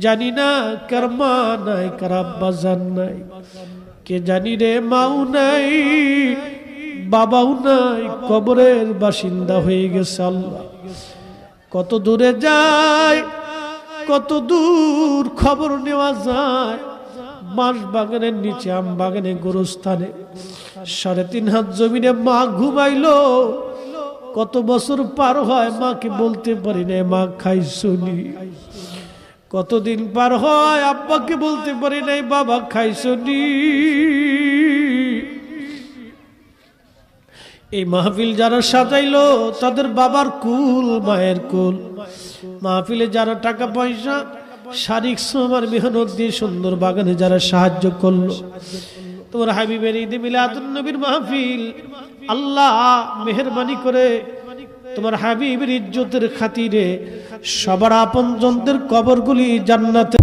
জানি না কার মা নাই, কার আব্বা জান নাই, কে জানি রে মাও নাই, বাবাও নাই, কবরের বাসিন্দা হয়ে গেছে। আল্লাহ কত দূরে যায়, কত দূর খবর নেওয়া যায়। বাঁশ বাগানের নিচে, আম বাগানে, গোরস্থানে 3.5 হাত জমিনে মা ঘুমাইলো। কত বছর পার হয়, মাকে বলতে পারি না মা খাইছনি। কতদিন পার হয়, আব্বাকে বলতে পারি নাই বাবা খাইছনি। এই মাহফিল যারা সাজাইলো তাদের বাবার কুল, মায়ের কুল। মাহফিলে যারা টাকা পয়সা, শারীরিক শ্রম আর মেহনত দিয়ে সুন্দর বাগানে যারা সাহায্য করলো, তোমার হাবিবের ঈদে মিলাদুন নবীর মাহফিল, আল্লাহ মেহেরবানি করে তোমার হাবিবের ইজ্জতের খাতিরে সবার আপনজনদের কবরগুলি জান্নাতে